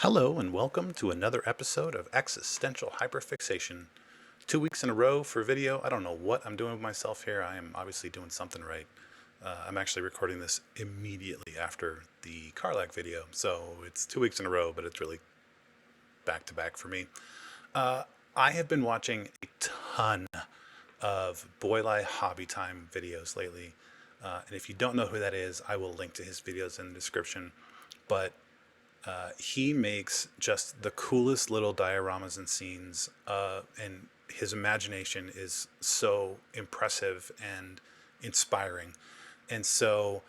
Hello and welcome to another episode of Existential Hyperfixation. 2 weeks in a row for video. I don't know what I'm doing with myself here. I am obviously doing something right. I'm actually recording this immediately after the car lag video, so it's 2 weeks in a row, but it's really back to back for me. Uh, I have been watching a ton of Boylai Hobby Time videos lately. And if you don't know who that is, I will link to his videos in the description. But he makes just the coolest little dioramas and scenes, and his imagination is so impressive and inspiring. And so,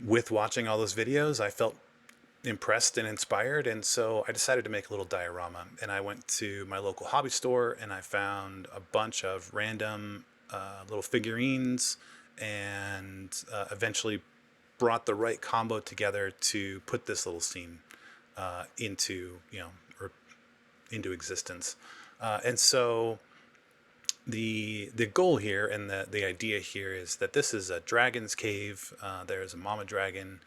with watching all those videos, I felt impressed and inspired, and so I decided to make a little diorama. And I went to my local hobby store and I found a bunch of random little figurines, and eventually brought the right combo together to put this little scene into or into existence. And so the goal here and the idea here is that this is a dragon's cave. There's a mama dragon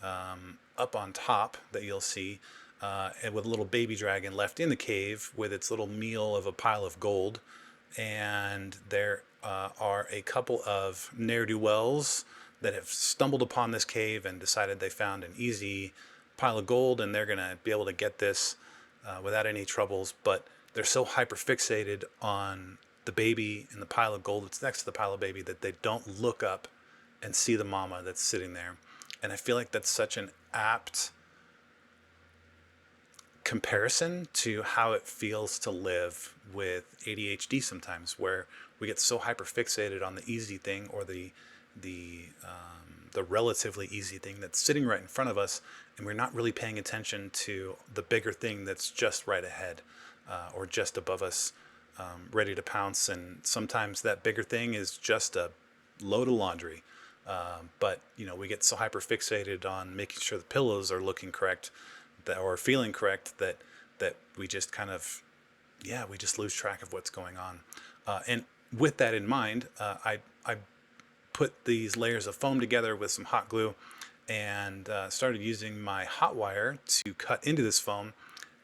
up on top that you'll see, and with a little baby dragon left in the cave with its little meal of a pile of gold. And there are a couple of ne'er-do-wells that have stumbled upon this cave and decided they found an easy pile of gold, and they're going to be able to get this without any troubles. But they're so hyper fixated on the baby and the pile of gold that's next to the pile of baby that they don't look up and see the mama that's sitting there. And I feel like that's such an apt comparison to how it feels to live with ADHD sometimes, where we get so hyper fixated on the easy thing, or the relatively easy thing that's sitting right in front of us, and we're not really paying attention to the bigger thing that's just right ahead, or just above us, ready to pounce. And sometimes that bigger thing is just a load of laundry. But we get so hyper fixated on making sure the pillows are looking correct, or feeling correct, that we just kind of, we just lose track of what's going on. And with that in mind, I put these layers of foam together with some hot glue, and started using my hot wire to cut into this foam.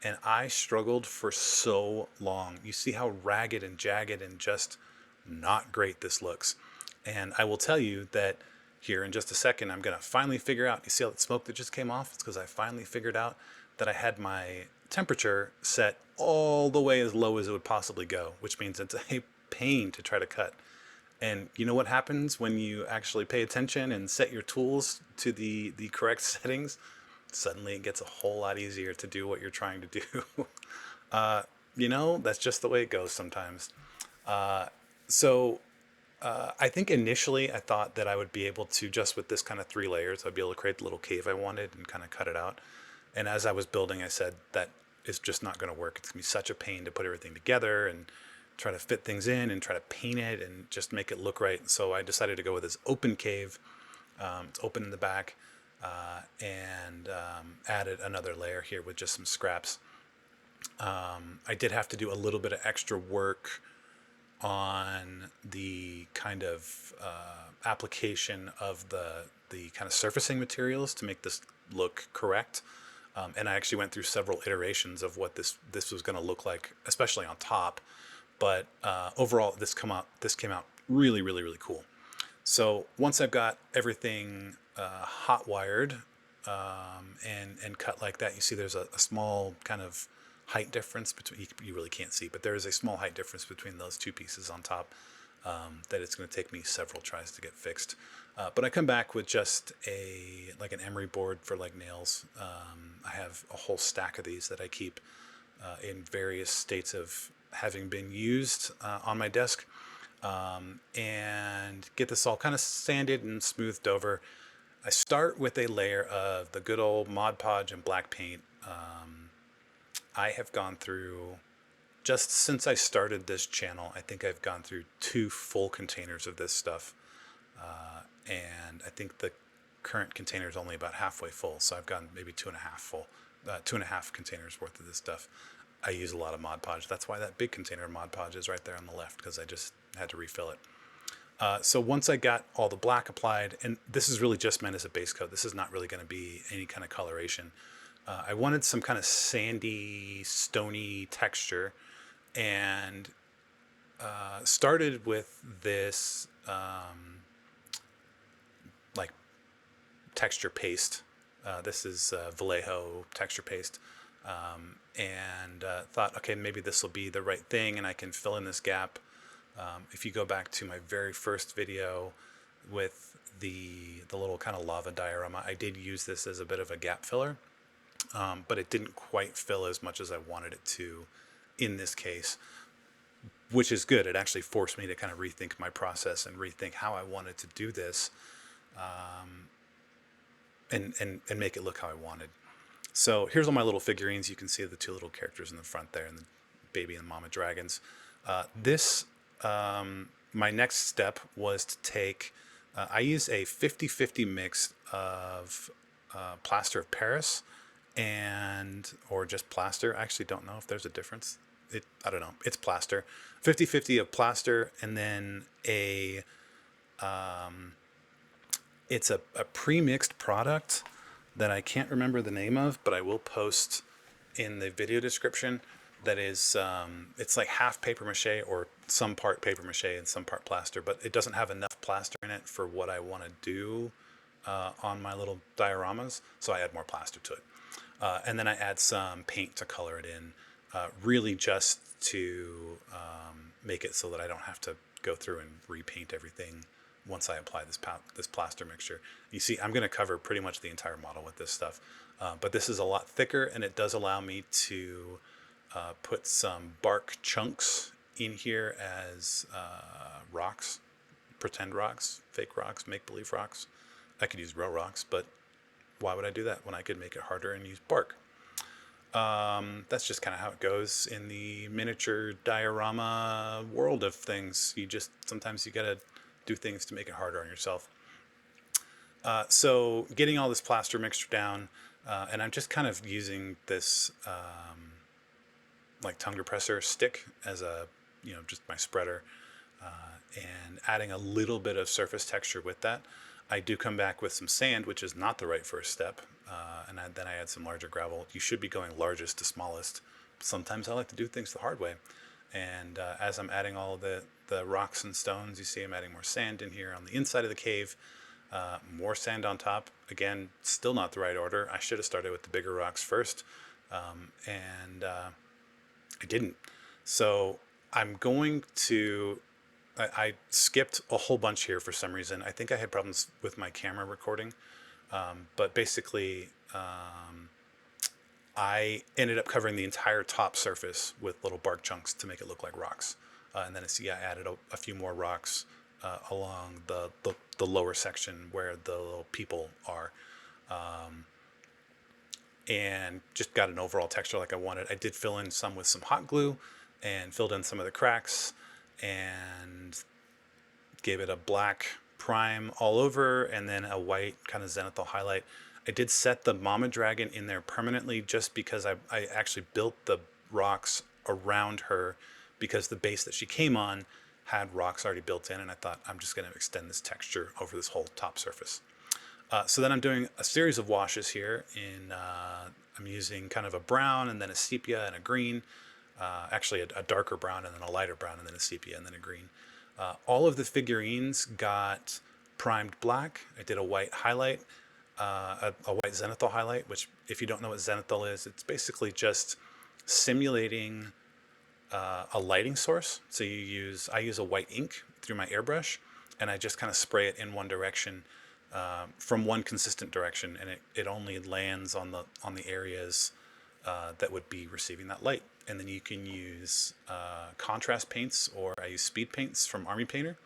And I struggled for so long. You see how ragged and jagged and just not great this looks. And I will tell you that here in just a second, I'm going to finally figure out. You see all that smoke that just came off? It's because I finally figured out that I had my temperature set all the way as low as it would possibly go, which means it's a pain to try to cut. And you know what happens when you actually pay attention and set your tools to the correct settings? Suddenly it gets a whole lot easier to do what you're trying to do. That's just the way it goes sometimes. So I think initially I thought that I would be able to, just with this kind of 3 layers, I'd be able to create the little cave I wanted and kind of cut it out. And as I was building, I said that is just not going to work. It's going to be such a pain to put everything together and try to fit things in and try to paint it and just make it look right. So I decided to go with this open cave. It's open in the back, and added another layer here with just some scraps. I did have to do a little bit of extra work on the kind of application of the kind of surfacing materials to make this look correct. And I actually went through several iterations of what this was going to look like, especially on top. But overall, this came out really, really, really cool. So once I've got everything hot wired, and cut like that, you see there's a small kind of height difference between, you really can't see, but there is a small height difference between those two pieces on top, that it's going to take me several tries to get fixed. But I come back with just an emery board for like nails. I have a whole stack of these that I keep in various states of having been used on my desk, and get this all kind of sanded and smoothed over. I start with a layer of the good old Mod Podge and black paint. I have gone through, just since I started this channel, I think I've gone through 2 full containers of this stuff. And I think the current container is only about halfway full. So I've gone maybe 2.5 full, 2.5 containers worth of this stuff. I use a lot of Mod Podge. That's why that big container of Mod Podge is right there on the left, because I just had to refill it. So once I got all the black applied, and this is really just meant as a base coat. This is not really going to be any kind of coloration. I wanted some kind of sandy, stony texture, and started with this like texture paste. This is Vallejo texture paste, and thought, okay, maybe this will be the right thing, and I can fill in this gap. If you go back to my very first video with the little kind of lava diorama, I did use this as a bit of a gap filler, but it didn't quite fill as much as I wanted it to in this case, which is good. It actually forced me to kind of rethink my process and rethink how I wanted to do this, and make it look how I wanted. So here's all my little figurines. You can see the two little characters in the front there, and the baby and mama dragons. This my next step was to take, I use a 50-50 mix of plaster of Paris or just plaster. I actually don't know if there's a difference. I don't know. It's plaster. 50-50 of plaster, and then it's a pre-mixed product that I can't remember the name of, but I will post in the video description. That is, it's like half paper mache, or some part paper mache and some part plaster, but it doesn't have enough plaster in it for what I want to do on my little dioramas, so I add more plaster to it. And then I add some paint to color it in, really just to make it so that I don't have to go through and repaint everything once I apply this plaster mixture. You see, I'm going to cover pretty much the entire model with this stuff, but this is a lot thicker, and it does allow me to put some bark chunks in here as rocks, pretend rocks, fake rocks, make-believe rocks. I could use real rocks, but why would I do that when I could make it harder and use bark? That's just kind of how it goes in the miniature diorama world of things. Sometimes you gotta do things to make it harder on yourself. So getting all this plaster mixture down, and I'm just kind of using this like tongue depressor stick as just my spreader, and adding a little bit of surface texture with that. I do come back with some sand, which is not the right first step, and then I add some larger gravel. You should be going largest to smallest. Sometimes I like to do things the hard way, and as I'm adding all the rocks and stones, you see I'm adding more sand in here on the inside of the cave, more sand on top. Again, still not the right order. I should have started with the bigger rocks first, and I didn't. So I'm going to, I skipped a whole bunch here for some reason. I think I had problems with my camera recording, but basically I ended up covering the entire top surface with little bark chunks to make it look like rocks. And then I added a few more rocks along the lower section where the little people are, and just got an overall texture like I wanted. I did fill in some with some hot glue and filled in some of the cracks and gave it a black prime all over, and then a white kind of zenithal highlight. I did set the mama dragon in there permanently just because I actually built the rocks around her, because the base that she came on had rocks already built in, and I thought I'm just going to extend this texture over this whole top surface. So then I'm doing a series of washes here. I'm using kind of a brown, and then a sepia, and a green. Actually a darker brown, and then a lighter brown, and then a sepia, and then a green. All of the figurines got primed black. I did a white highlight, a white zenithal highlight, which, if you don't know what zenithal is, it's basically just simulating a lighting source. So I use a white ink through my airbrush, and I just kind of spray it in one direction, from one consistent direction, and it only lands on the areas that would be receiving that light. And then you can use contrast paints, or I use speed paints from Army Painter,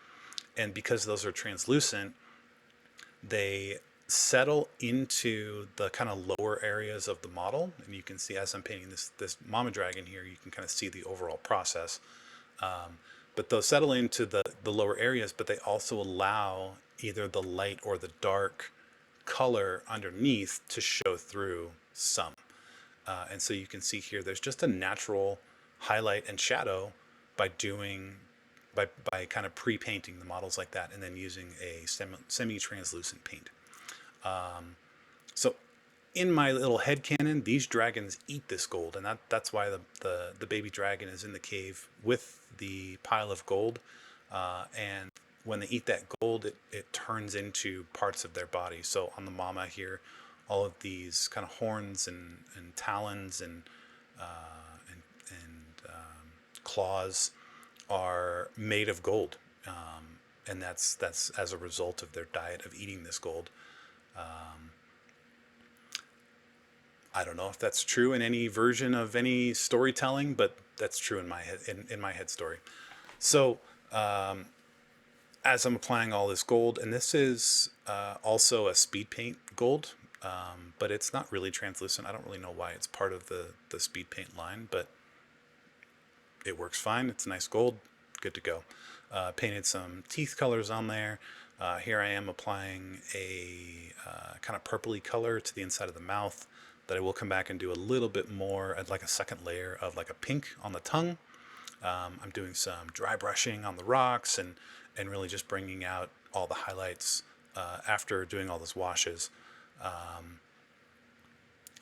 and because those are translucent, they settle into the kind of lower areas of the model. And you can see, as I'm painting this mama dragon here, you can kind of see the overall process. But those settle into the lower areas, but they also allow either the light or the dark color underneath to show through some. And so you can see here, there's just a natural highlight and shadow by kind of pre-painting the models like that, and then using a semi-translucent paint. So in my little head canon, these dragons eat this gold, and that's why the baby dragon is in the cave with the pile of gold. And when they eat that gold, it turns into parts of their body. So on the mama here, all of these kind of horns and talons and claws are made of gold, and that's as a result of their diet of eating this gold. I don't know if that's true in any version of any storytelling, but that's true in my head, in my head story. So as I'm applying all this gold, and this is also a speed paint gold, but it's not really translucent. I don't really know why it's part of the speed paint line, but it works fine. It's nice gold, good to go. Painted some teeth colors on there. Here I am applying a kind of purpley color to the inside of the mouth that I will come back and do a little bit more, like a second layer of like a pink on the tongue. I'm doing some dry brushing on the rocks and really just bringing out all the highlights after doing all those washes.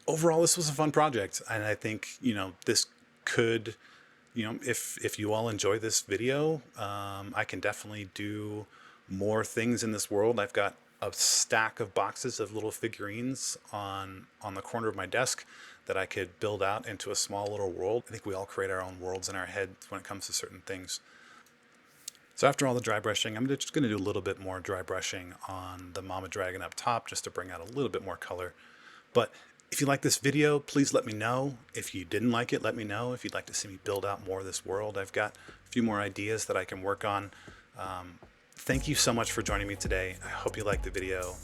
Overall, this was a fun project, and I think, this could, if you all enjoy this video, I can definitely do more things in this world. I've got a stack of boxes of little figurines on the corner of my desk that I could build out into a small little world. I think we all create our own worlds in our heads when it comes to certain things. So after all the dry brushing, I'm just going to do a little bit more dry brushing on the mama dragon up top just to bring out a little bit more color. But if you like this video, please let me know. If you didn't like it, let me know. If you'd like to see me build out more of this world, I've got a few more ideas that I can work on. Thank you so much for joining me today. I hope you liked the video.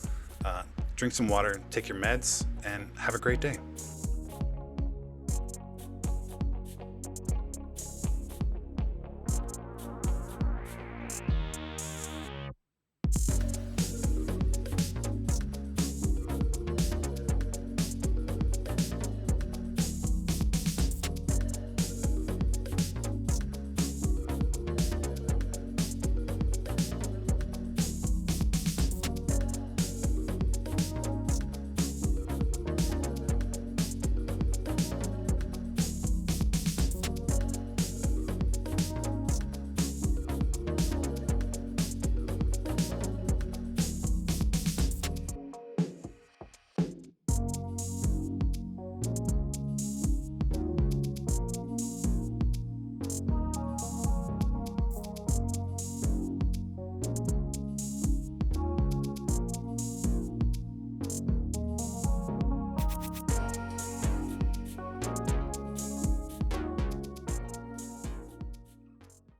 Drink some water, take your meds, and have a great day.